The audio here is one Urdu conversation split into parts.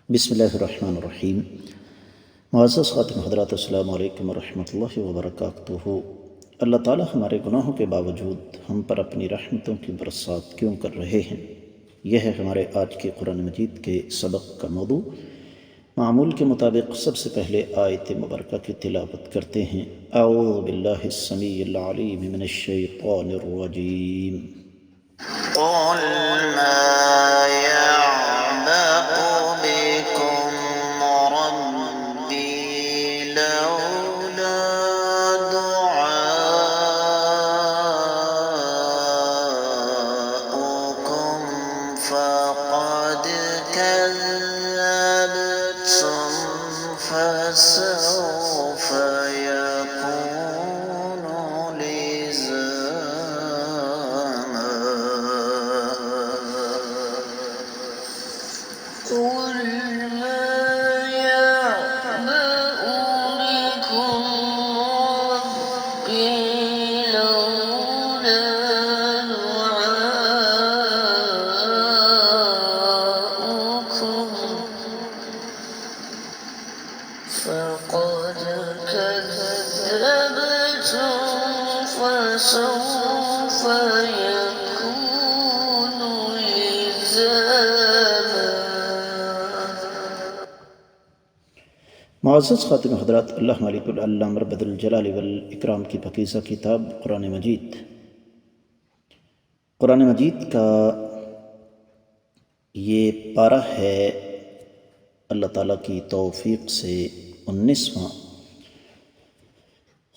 بسم اللہ الرحمن الرحیم۔ معزز خاتم حضرات، السلام علیکم ورحمۃ اللہ وبرکاتہ۔ اللہ تعالیٰ ہمارے گناہوں کے باوجود ہم پر اپنی رحمتوں کی برسات کیوں کر رہے ہیں؟ یہ ہے ہمارے آج کے قرآن مجید کے سبق کا موضوع۔ معمول کے مطابق سب سے پہلے آیت مبارکہ کی تلاوت کرتے ہیں۔ اعوذ باللہ السمیع العلیم من الشیطان الرجیم۔ قل ما يعبأ بكم ربي لولا دعاؤكم فقد كذبتم فسوف يكون لزاما قل ما يعبأ بكم ربي لولا دعاؤكم فقد كذبتم فسوف يكون لزاما۔ معزز خاتم حضرات، اللہ مالک العلام رب الجلال والاکرام کی پاکیزہ کتاب قرآن مجید، قرآن مجید کا یہ پارہ ہے اللہ تعالیٰ کی توفیق سے 19واں۔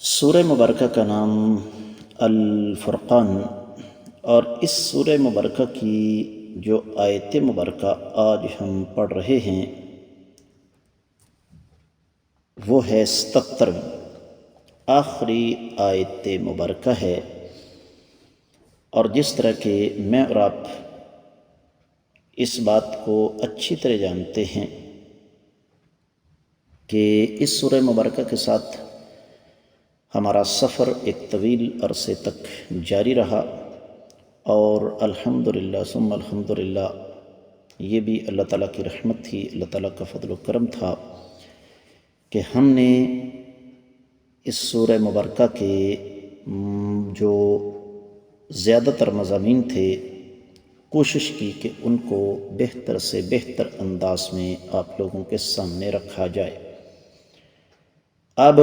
سورہ مبارکہ کا نام الفرقان، اور اس سورہ مبارکہ کی جو آیت مبارکہ آج ہم پڑھ رہے ہیں وہ ہے 77، آخری آیت مبارکہ ہے۔ اور جس طرح کہ میں اور آپ اس بات کو اچھی طرح جانتے ہیں کہ اس سورہ مبارکہ کے ساتھ ہمارا سفر ایک طویل عرصے تک جاری رہا، اور الحمدللہ ثم الحمدللہ یہ بھی اللہ تعالیٰ کی رحمت تھی، اللہ تعالیٰ کا فضل و کرم تھا کہ ہم نے اس سورہ مبارکہ کے جو زیادہ تر مضامین تھے کوشش کی کہ ان کو بہتر سے بہتر انداز میں آپ لوگوں کے سامنے رکھا جائے۔ اب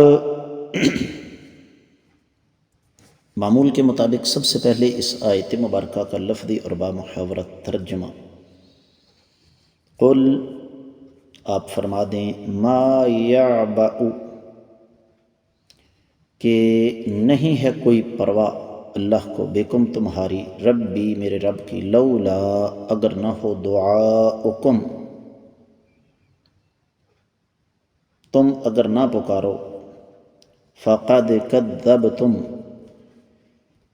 معمول کے مطابق سب سے پہلے اس آیت مبارکہ کا لفظی اور بامحاورت ترجمہ۔ قل، آپ فرما دیں، ما یعبأ، کہ نہیں ہے کوئی پرواہ اللہ کو، بکم تمہاری، ربی میرے رب کی، لولا اگر نہ ہو دعاؤکم، تم اگر نہ پکارو، فقد کذبتم،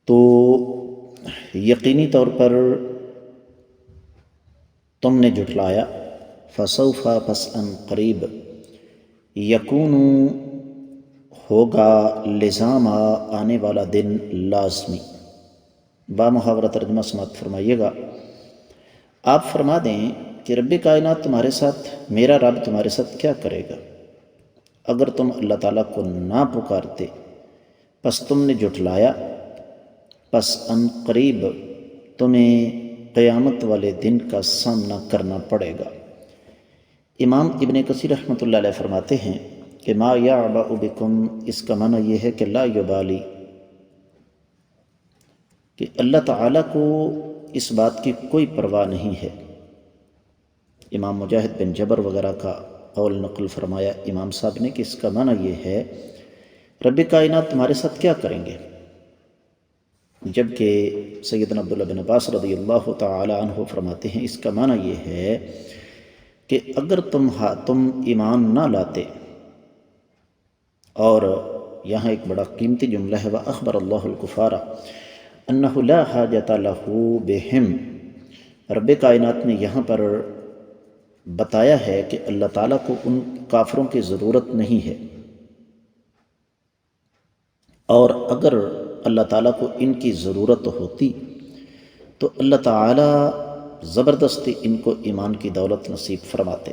تو یقینی طور پر تم نے جھٹلایا، فسوف، پس ان قریب، یکون ہوگا، لزاما آنے والا دن لازمی۔ بامحاورہ ترجمہ سماعت فرمائیے گا۔ آپ فرما دیں کہ رب کائنات تمہارے ساتھ، میرا رب تمہارے ساتھ کیا کرے گا اگر تم اللہ تعالیٰ کو نہ پکارتے، پس تم نے جھٹلایا، پس ان قریب تمہیں قیامت والے دن کا سامنا کرنا پڑے گا۔ امام ابن کثیر رحمۃ اللہ علیہ فرماتے ہیں کہ ما یعبأ بکم، اس کا معنی یہ ہے کہ لا یبالی، کہ اللہ تعالیٰ کو اس بات کی کوئی پرواہ نہیں ہے۔ امام مجاہد بن جبر وغیرہ کا قول نقل فرمایا امام صاحب نے کہ اس کا معنی یہ ہے رب کائنات تمہارے ساتھ کیا کریں گے، جبکہ سیدنا عبداللہ بن عباس رضی اللہ تعالی عنہ فرماتے ہیں اس کا معنی یہ ہے کہ اگر تم ایمان نہ لاتے، اور یہاں ایک بڑا قیمتی جملہ ہے، وَأَخْبَرَ اللَّهُ الْكُفَّارَ أَنَّهُ لَا حَاجَةَ لَهُ بِهِمْ، رب کائنات نے یہاں پر بتایا ہے کہ اللہ تعالیٰ کو ان کافروں کی ضرورت نہیں ہے، اور اگر اللہ تعالیٰ کو ان کی ضرورت ہوتی تو اللہ تعالیٰ زبردستی ان کو ایمان کی دولت نصیب فرماتے۔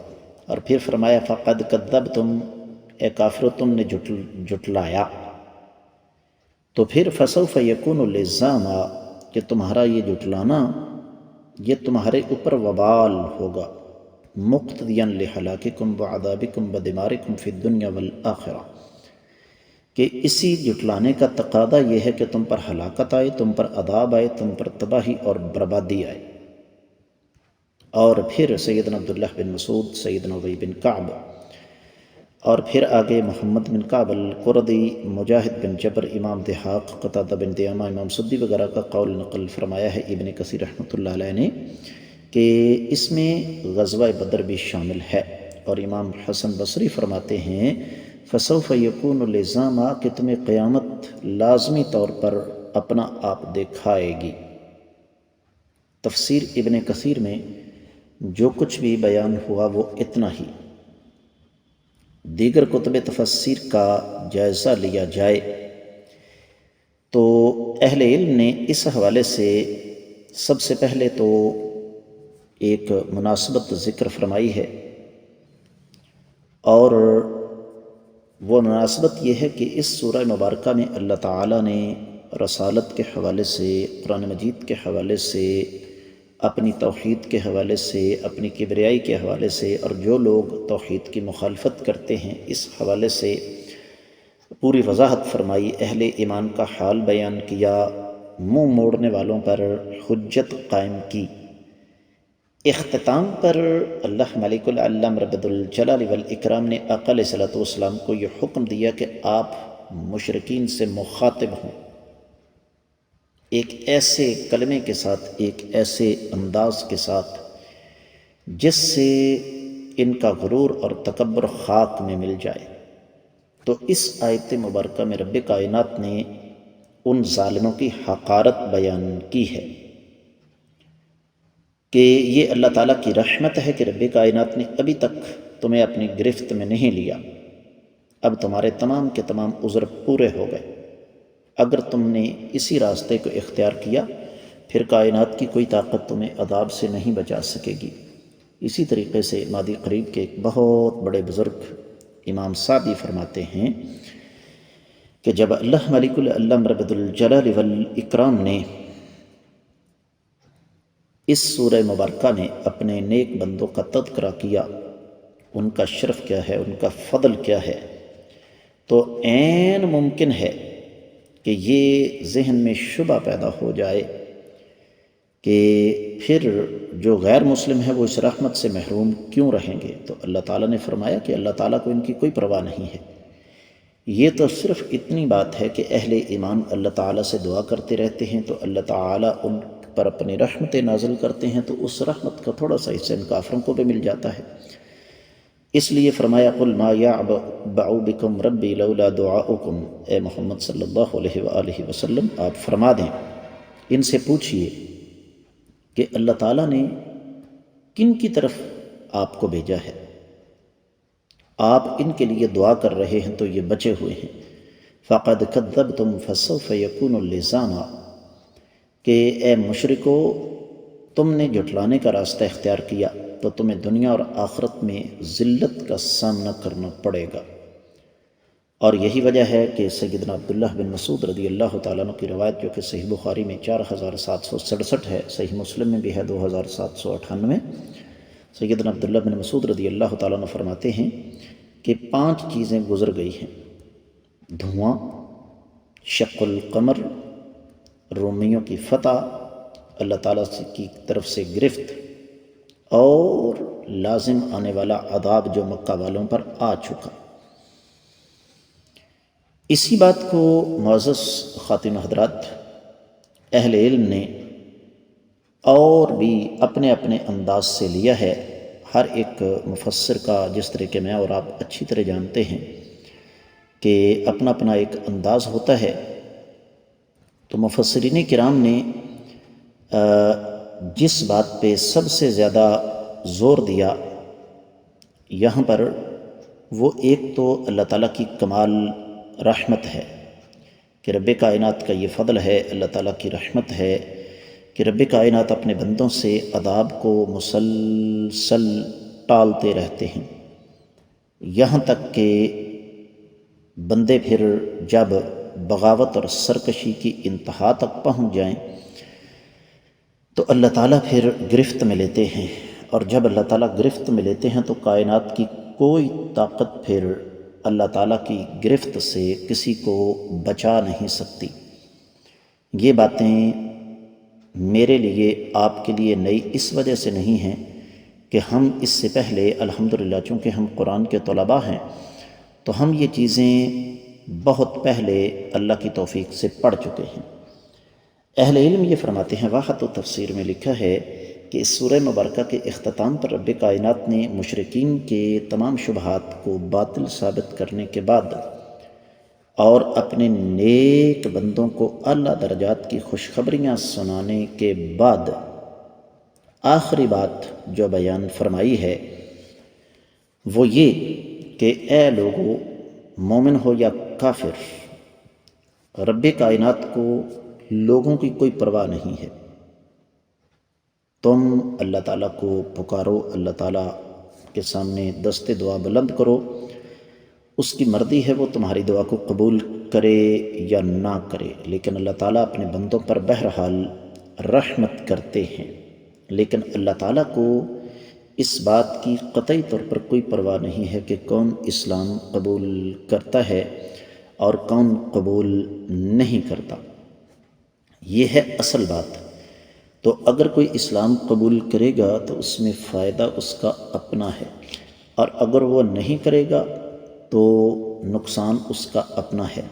اور پھر فرمایا فقد کذبتم، اے کافرو تم نے جھٹلایا، تو پھر فسوف یکون لزاما، کہ تمہارا یہ جھٹلانا یہ تمہارے اوپر وبال ہوگا، مقتدیا لہلاککم وعذابکم ودمارکم فی الدنیا والآخرہ، کہ اسی جھٹلانے کا تقاضا یہ ہے کہ تم پر ہلاکت آئے، تم پر عذاب آئے، تم پر تباہی اور بربادی آئے۔ اور پھر سیدنا عبداللہ بن مسعود، سیدنا ابی بن کعب، اور پھر آگے محمد بن کعب القردی، مجاہد بن جبر، امام دہاق، قتادہ بن دیامہ، امام سدی وغیرہ کا قول نقل فرمایا ہے ابن کثیر رحمۃ اللہ علیہ نے کہ اس میں غزوہ بدر بھی شامل ہے۔ اور امام حسن بصری فرماتے ہیں فسوف یکون لزاما، کہ تمہیں قیامت لازمی طور پر اپنا آپ دکھائے گی۔ تفسیر ابن کثیر میں جو کچھ بھی بیان ہوا وہ اتنا ہی، دیگر کتب تفسیر کا جائزہ لیا جائے تو اہل علم نے اس حوالے سے سب سے پہلے تو ایک مناسبت ذکر فرمائی ہے، اور وہ مناسبت یہ ہے کہ اس سورہ مبارکہ میں اللہ تعالیٰ نے رسالت کے حوالے سے، قرآن مجید کے حوالے سے، اپنی توحید کے حوالے سے، اپنی کبریائی کے حوالے سے، اور جو لوگ توحید کی مخالفت کرتے ہیں اس حوالے سے پوری وضاحت فرمائی، اہل ایمان کا حال بیان کیا، منہ موڑنے والوں پر حجت قائم کی۔ اختتام پر اللہ ملک العلم رب الجلال والاکرام نے آقا علیہ الصلوۃ والسلام کو یہ حکم دیا کہ آپ مشرکین سے مخاطب ہوں، ایک ایسے کلمے کے ساتھ، ایک ایسے انداز کے ساتھ جس سے ان کا غرور اور تکبر خاک میں مل جائے۔ تو اس آیت مبارکہ میں رب کائنات نے ان ظالموں کی حقارت بیان کی ہے کہ یہ اللہ تعالیٰ کی رحمت ہے کہ رب کائنات نے ابھی تک تمہیں اپنی گرفت میں نہیں لیا، اب تمہارے تمام کے تمام عذر پورے ہو گئے۔ اگر تم نے اسی راستے کو اختیار کیا پھر کائنات کی کوئی طاقت تمہیں عذاب سے نہیں بچا سکے گی۔ اسی طریقے سے ماضی قریب کے ایک بہت بڑے بزرگ امام سعدی فرماتے ہیں کہ جب اللہ ملک العلم رب الجلال والاکرام نے اس سورہ مبارکہ میں اپنے نیک بندوں کا تذکرہ کیا، ان کا شرف کیا ہے، ان کا فضل کیا ہے، تو عین ممکن ہے کہ یہ ذہن میں شبہ پیدا ہو جائے کہ پھر جو غیر مسلم ہے وہ اس رحمت سے محروم کیوں رہیں گے؟ تو اللہ تعالیٰ نے فرمایا کہ اللہ تعالیٰ کو ان کی کوئی پرواہ نہیں ہے۔ یہ تو صرف اتنی بات ہے کہ اہل ایمان اللہ تعالیٰ سے دعا کرتے رہتے ہیں تو اللہ تعالیٰ ان پر اپنی رحمتیں نازل کرتے ہیں، تو اس رحمت کا تھوڑا سا حصہ ان کافروں کو بھی مل جاتا ہے۔ اس لیے فرمایا قل ما یعبأ بکم ربی لولا دعاؤکم، اے محمد صلی اللہ علیہ وآلہ وسلم آپ فرما دیں، ان سے پوچھئے کہ اللہ تعالیٰ نے کن کی طرف آپ کو بھیجا ہے، آپ ان کے لیے دعا کر رہے ہیں تو یہ بچے ہوئے ہیں۔ فقد کذبتم فسوف یکون لزاما، کہ اے مشرکو تم نے جھٹلانے کا راستہ اختیار کیا تو تمہیں دنیا اور آخرت میں ذلت کا سامنا کرنا پڑے گا۔ اور یہی وجہ ہے کہ سیدنا عبداللہ بن مسعود رضی اللہ تعالیٰ عنہ کی روایت جو کہ صحیح بخاری میں 4767 ہے، صحیح مسلم میں بھی ہے 2798، سیدنا عبداللہ بن مسعود رضی اللہ تعالیٰ عنہ فرماتے ہیں کہ 5 چیزیں گزر گئی ہیں: دھواں، شق القمر، رومیوں کی فتح، اللہ تعالیٰ کی طرف سے گرفت، اور لازم آنے والا عذاب جو مکہ والوں پر آ چکا۔ اسی بات کو معزز خواتین و حضرات اہل علم نے اور بھی اپنے اپنے انداز سے لیا ہے، ہر ایک مفسر کا، جس طرح کہ میں اور آپ اچھی طرح جانتے ہیں کہ اپنا اپنا ایک انداز ہوتا ہے، تو مفسرین کرام نے جس بات پہ سب سے زیادہ زور دیا یہاں پر، وہ ایک تو اللہ تعالیٰ کی کمال رحمت ہے کہ رب کائنات کا یہ فضل ہے، اللہ تعالیٰ کی رحمت ہے کہ رب کائنات اپنے بندوں سے عذاب کو مسلسل ٹالتے رہتے ہیں۔ یہاں تک کہ بندے پھر جب بغاوت اور سرکشی کی انتہا تک پہنچ جائیں تو اللہ تعالیٰ پھر گرفت میں لیتے ہیں، اور جب اللہ تعالیٰ گرفت میں لیتے ہیں تو کائنات کی کوئی طاقت پھر اللہ تعالیٰ کی گرفت سے کسی کو بچا نہیں سکتی۔ یہ باتیں میرے لیے آپ کے لیے نئی اس وجہ سے نہیں ہیں کہ ہم اس سے پہلے الحمدللہ چونکہ ہم قرآن کے طلباء ہیں تو ہم یہ چیزیں بہت پہلے اللہ کی توفیق سے پڑھ چکے ہیں۔ اہل علم یہ فرماتے ہیں، واحد و تفسیر میں لکھا ہے کہ اس سورہ مبارکہ کے اختتام پر رب کائنات نے مشرکین کے تمام شبہات کو باطل ثابت کرنے کے بعد اور اپنے نیک بندوں کو اعلیٰ درجات کی خوشخبریاں سنانے کے بعد آخری بات جو بیان فرمائی ہے وہ یہ کہ اے لوگو، مومن ہو یا کافر، رب کائنات کو لوگوں کی کوئی پرواہ نہیں ہے۔ تم اللہ تعالیٰ کو پکارو، اللہ تعالیٰ کے سامنے دست دعا بلند کرو، اس کی مرضی ہے وہ تمہاری دعا کو قبول کرے یا نہ کرے، لیکن اللہ تعالیٰ اپنے بندوں پر بہرحال رحمت کرتے ہیں۔ لیکن اللہ تعالیٰ کو اس بات کی قطعی طور پر کوئی پرواہ نہیں ہے کہ کون اسلام قبول کرتا ہے اور کون قبول نہیں کرتا۔ یہ ہے اصل بات۔ تو اگر کوئی اسلام قبول کرے گا تو اس میں فائدہ اس کا اپنا ہے، اور اگر وہ نہیں کرے گا تو نقصان اس کا اپنا ہے۔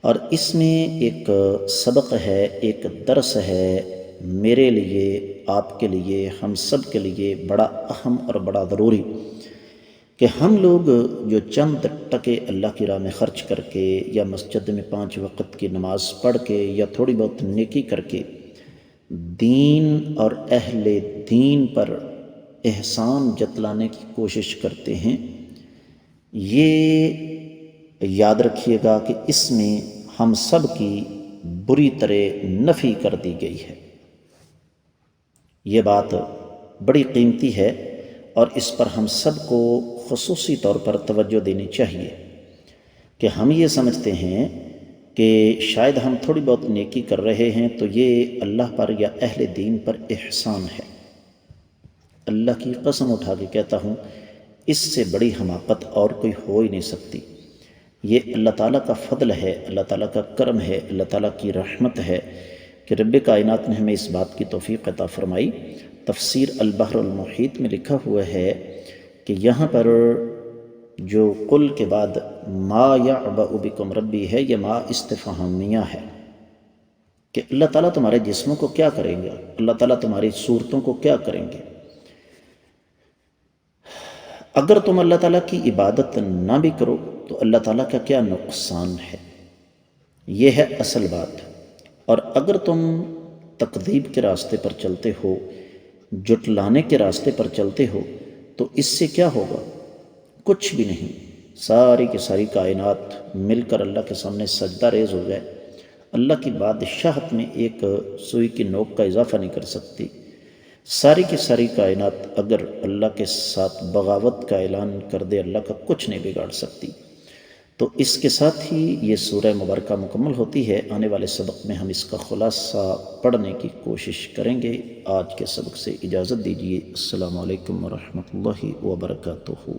اور اس میں ایک سبق ہے، ایک درس ہے میرے لیے، آپ کے لیے، ہم سب کے لیے بڑا اہم اور بڑا ضروری، کہ ہم لوگ جو چند ٹکے اللہ کی راہ میں خرچ کر کے یا مسجد میں 5 وقت کی نماز پڑھ کے یا تھوڑی بہت نیکی کر کے دین اور اہل دین پر احسان جتلانے کی کوشش کرتے ہیں، یہ یاد رکھیے گا کہ اس میں ہم سب کی بری طرح نفی کر دی گئی ہے۔ یہ بات بڑی قیمتی ہے اور اس پر ہم سب کو خصوصی طور پر توجہ دینی چاہیے کہ ہم یہ سمجھتے ہیں کہ شاید ہم تھوڑی بہت نیکی کر رہے ہیں تو یہ اللہ پر یا اہل دین پر احسان ہے۔ اللہ کی قسم اٹھا کے کہتا ہوں، اس سے بڑی حماقت اور کوئی ہو ہی نہیں سکتی۔ یہ اللہ تعالیٰ کا فضل ہے، اللہ تعالیٰ کا کرم ہے، اللہ تعالیٰ کی رحمت ہے کہ رب کائنات نے ہمیں اس بات کی توفیق عطا فرمائی۔ تفسیر البحر المحیط میں لکھا ہوا ہے کہ یہاں پر جو قل کے بعد ما یعبأ بکم ربی ہے، یہ ما استفہامیہ ہے کہ اللہ تعالیٰ تمہارے جسموں کو کیا کریں گے، اللہ تعالیٰ تمہاری صورتوں کو کیا کریں گے۔ اگر تم اللہ تعالیٰ کی عبادت نہ بھی کرو تو اللہ تعالیٰ کا کیا نقصان ہے، یہ ہے اصل بات۔ اور اگر تم تکذیب کے راستے پر چلتے ہو، جھٹلانے کے راستے پر چلتے ہو، تو اس سے کیا ہوگا؟ کچھ بھی نہیں۔ ساری کی ساری کائنات مل کر اللہ کے سامنے سجدہ ریز ہو جائے، اللہ کی بادشاہت میں ایک سوئی کی نوک کا اضافہ نہیں کر سکتی۔ ساری کی ساری کائنات اگر اللہ کے ساتھ بغاوت کا اعلان کر دے، اللہ کا کچھ نہیں بگاڑ سکتی۔ تو اس کے ساتھ ہی یہ سورہ مبارکہ مکمل ہوتی ہے۔ آنے والے سبق میں ہم اس کا خلاصہ پڑھنے کی کوشش کریں گے۔ آج کے سبق سے اجازت دیجیے۔ السلام علیکم ورحمۃ اللہ وبرکاتہ۔